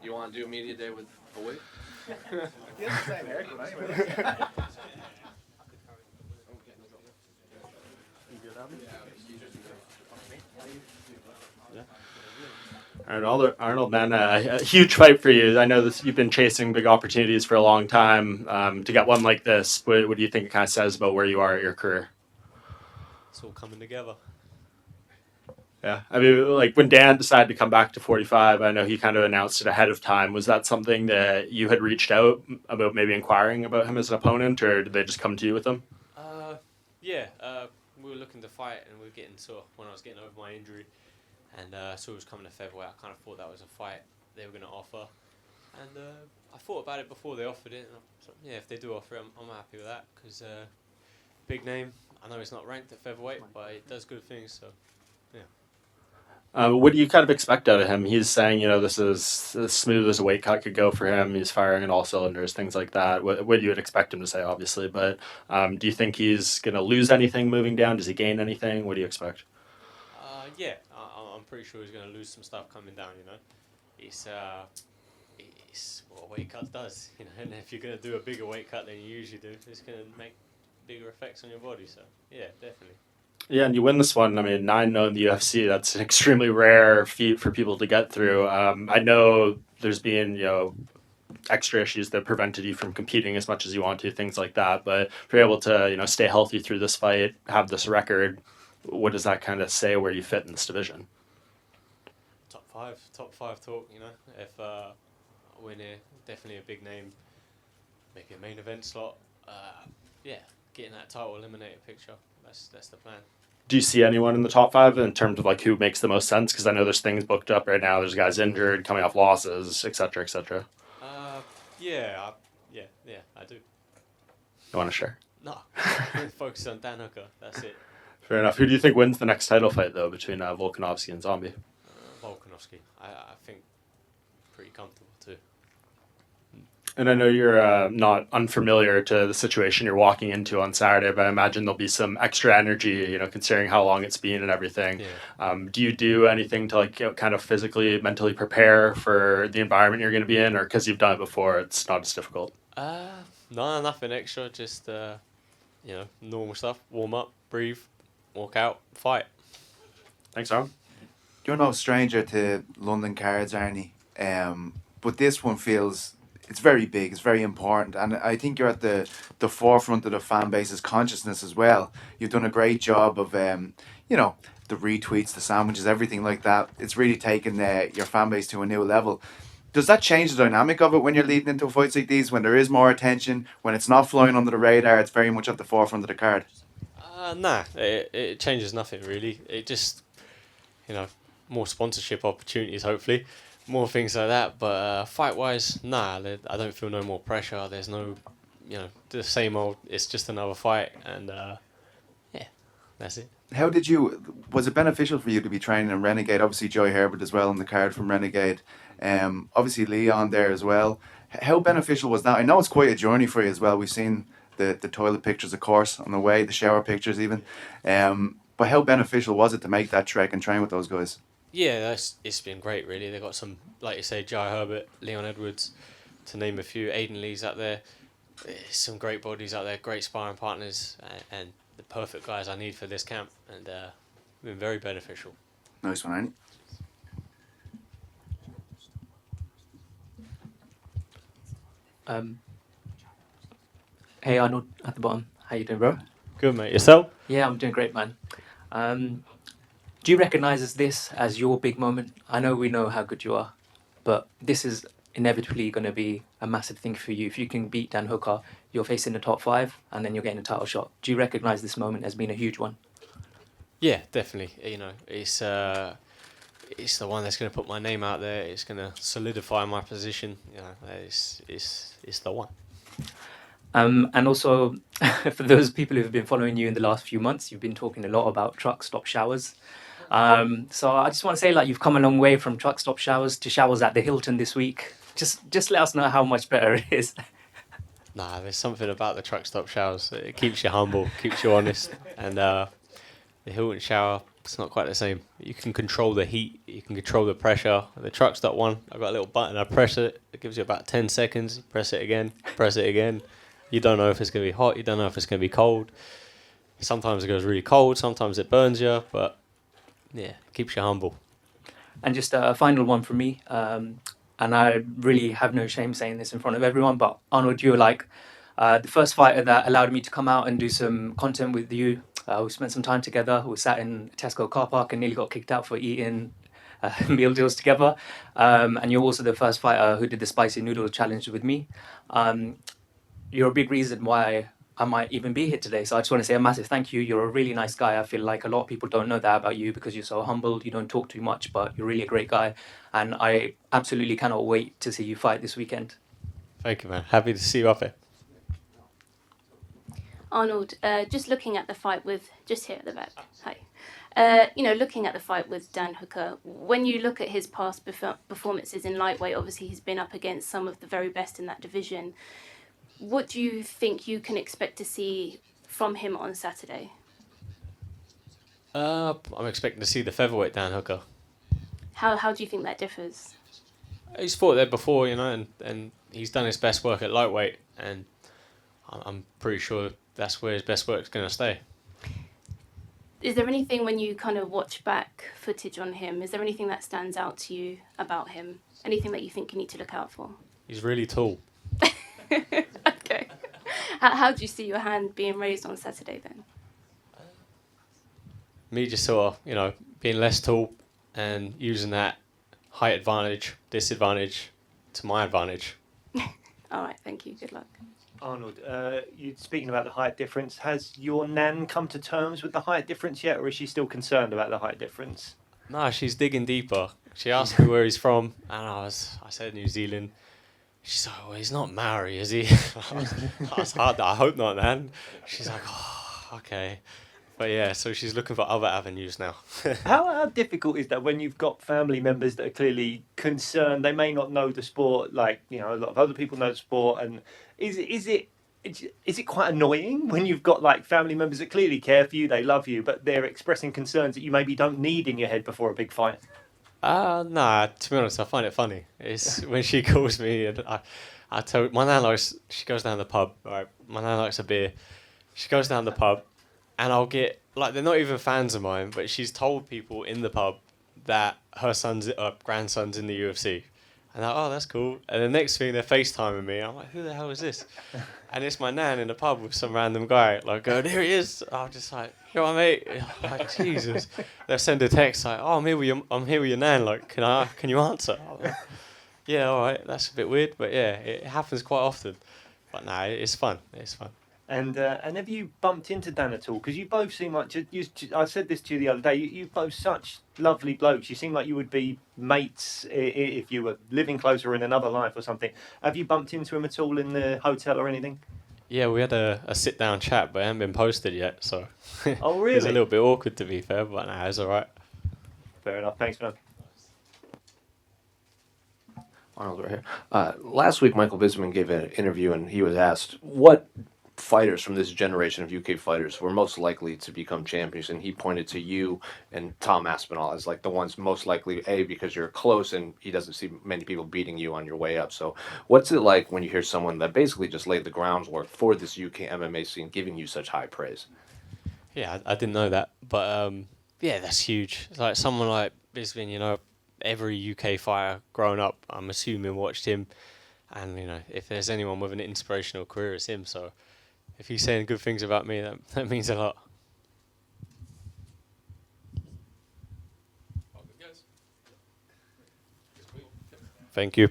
You want to do a media day with a wig? He has the same haircut anyway. Arnold, man, a huge fight for you. I know this, you've been chasing big opportunities for a long time. To get one like this, what do you think it kind of says about where you are at your career? It's all coming together. Yeah, I mean, like when Dan decided to come back to 45, I know he kind of announced it ahead of time. Was that something that you had reached out about, maybe inquiring about him as an opponent, or did they just come to you with him? Yeah, we were looking to fight, and we were getting when I was getting over my injury, and so it was coming to featherweight. I kind of thought that was a fight they were going to offer, and I thought about it before they offered it. And I thought, yeah, if they do offer it, I'm happy with that because big name. I know it's not ranked at featherweight, but it does good things. So, yeah. What do you kind of expect out of him? He's saying, this is as smooth as a weight cut could go for him. He's firing on all cylinders, things like that. What you would expect him to say, obviously. But do you think he's going to lose anything moving down? Does he gain anything? What do you expect? Yeah, I'm pretty sure he's going to lose some stuff coming down. It's what a weight cut does. And if you're going to do a bigger weight cut than you usually do, it's going to make bigger effects on your body. So yeah, definitely. Yeah, and you win this one. I mean, 9-0 in the UFC. That's an extremely rare feat for people to get through. I know there's been, extra issues that prevented you from competing as much as you want to, things like that. But if you're able to, stay healthy through this fight, have this record, what does that kind of say where you fit in this division? Top five talk. If I win here, definitely a big name. Maybe a main event slot. Yeah, getting that title eliminator picture. That's the plan. Do you see anyone in the top 5 in terms of like who makes the most sense? Because I know there's things booked up right now. There's guys injured, coming off losses, et cetera, et cetera. Yeah, I do. You want to share? No, focus on Dan Hooker. That's it. Fair enough. Who do you think wins the next title fight though between Volkanovski and Zombie? Volkanovski. I think pretty comfortable too. And I know you're not unfamiliar to the situation you're walking into on Saturday, but I imagine there'll be some extra energy, considering how long it's been and everything. Yeah. Do you do anything to kind of physically, mentally prepare for the environment you're going to be in, or because you've done it before, it's not as difficult? No, nothing extra. Just normal stuff. Warm up, breathe, walk out, fight. Thanks, Aaron. You're no stranger to London cards, Arnie. But this one feels... It's very big, it's very important, and I think you're at the forefront of the fan base's consciousness as well. You've done a great job of, the retweets, the sandwiches, everything like that. It's really taken your fan base to a new level. Does that change the dynamic of it when you're leading into fights like these, when there is more attention, when it's not flying under the radar, it's very much at the forefront of the card? Nah, it changes nothing really. It just, more sponsorship opportunities, hopefully. More things like that, but fight-wise, nah, I don't feel no more pressure. There's no, the same old, it's just another fight, and yeah, that's it. Was it beneficial for you to be training in Renegade? Obviously, Joy Herbert as well on the card from Renegade. Obviously, Leon there as well. How beneficial was that? I know it's quite a journey for you as well. We've seen the toilet pictures, of course, on the way, the shower pictures even. But how beneficial was it to make that trek and train with those guys? Yeah, it's been great, really. They got some, like you say, Jai Herbert, Leon Edwards, to name a few. Aiden Lee's out there. There's some great bodies out there, great sparring partners, and the perfect guys I need for this camp. And been very beneficial. Nice one, Arnie. Hey Arnold at the bottom. How you doing, bro? Good, mate. Yourself? Yeah, I'm doing great, man. Do you recognise this as your big moment? I know we know how good you are, but this is inevitably going to be a massive thing for you. If you can beat Dan Hooker, you're facing the top 5, and then you're getting a title shot. Do you recognise this moment as being a huge one? Yeah, definitely. It's the one that's going to put my name out there. It's going to solidify my position. It's the one. And also, for those people who have been following you in the last few months, you've been talking a lot about truck stop showers. So I just want to say, you've come a long way from truck stop showers to showers at the Hilton this week. Just let us know how much better it is. Nah, there's something about the truck stop showers. It keeps you humble, keeps you honest, and the Hilton shower, it's not quite the same. You can control the heat, you can control the pressure. The truck stop one, I've got a little button, I press it, it gives you about 10 seconds, you press it again, press it again. You don't know if it's going to be hot, you don't know if it's going to be cold. Sometimes it goes really cold, sometimes it burns you, but yeah, keeps you humble. And just a final one from me. And I really have no shame saying this in front of everyone, but Arnold, you were like the first fighter that allowed me to come out and do some content with you. We spent some time together. We sat in Tesco car park and nearly got kicked out for eating meal deals together. And you're also the first fighter who did the spicy noodle challenge with me. You're a big reason why I might even be here today. So I just want to say a massive thank you. You're a really nice guy. I feel like a lot of people don't know that about you because you're so humble. You don't talk too much, but you're really a great guy. And I absolutely cannot wait to see you fight this weekend. Thank you, man. Happy to see you up here. Arnold, just looking at the fight with, just here at the back, hi. Looking at the fight with Dan Hooker, when you look at his past performances in lightweight, obviously he's been up against some of the very best in that division. What do you think you can expect to see from him on Saturday? I'm expecting to see the featherweight Dan Hooker. How do you think that differs? He's fought there before, and he's done his best work at lightweight, and I'm pretty sure that's where his best work's going to stay. Is there anything when you kind of watch back footage on him, is there anything that stands out to you about him? Anything that you think you need to look out for? He's really tall. Okay. How do you see your hand being raised on Saturday then? Me just sort of, being less tall and using that height advantage, disadvantage to my advantage. All right, thank you. Good luck. Arnold, you speaking about the height difference. Has your nan come to terms with the height difference yet, or is she still concerned about the height difference? No, she's digging deeper. She asked me where he's from, and I said New Zealand. She's like, well, he's not Maori, is he? I was hard. I hope not, man. She's like, oh, okay. But yeah, so she's looking for other avenues now. How difficult is that when you've got family members that are clearly concerned? They may not know the sport, like a lot of other people know the sport, and is it quite annoying when you've got like family members that clearly care for you, they love you, but they're expressing concerns that you maybe don't need in your head before a big fight? Nah, to be honest, I find it funny. It's when she calls me and I tell my nan she goes down the pub, right? My nan likes a beer. She goes down the pub and I'll get, they're not even fans of mine, but she's told people in the pub that her grandson's in the UFC. And they're like, oh, that's cool. And the next thing, they're FaceTiming me. I'm like, who the hell is this? And it's my nan in the pub with some random guy. There he is. I'm just like, you know what, mate? Like, Jesus. They'll send a text like, oh, I'm here with your nan. Can you answer? I'm like, yeah, all right. That's a bit weird, but yeah, it happens quite often. But nah, it's fun. It's fun. And have you bumped into Dan at all? Because you both seem like, I said this to you the other day, you both such lovely blokes. You seem like you would be mates if you were living closer in another life or something. Have you bumped into him at all in the hotel or anything? Yeah, we had a sit-down chat, but it hasn't been posted yet, so... Oh, really? It's a little bit awkward, to be fair, but nah, it's all right. Fair enough. Thanks, man. Arnold right here. Last week, Michael Bisping gave an interview, and he was asked what fighters from this generation of UK fighters were most likely to become champions, and he pointed to you and Tom Aspinall as like the ones most likely, because you're close and he doesn't see many people beating you on your way up. So what's it like when you hear someone that basically just laid the groundwork for this UK MMA scene giving you such high praise? Yeah, I didn't know that, but yeah, that's huge. It's like someone like Bisping, every UK fighter growing up, I'm assuming, watched him, and if there's anyone with an inspirational career, it's him. So if he's saying good things about me, that means a lot. Thank you.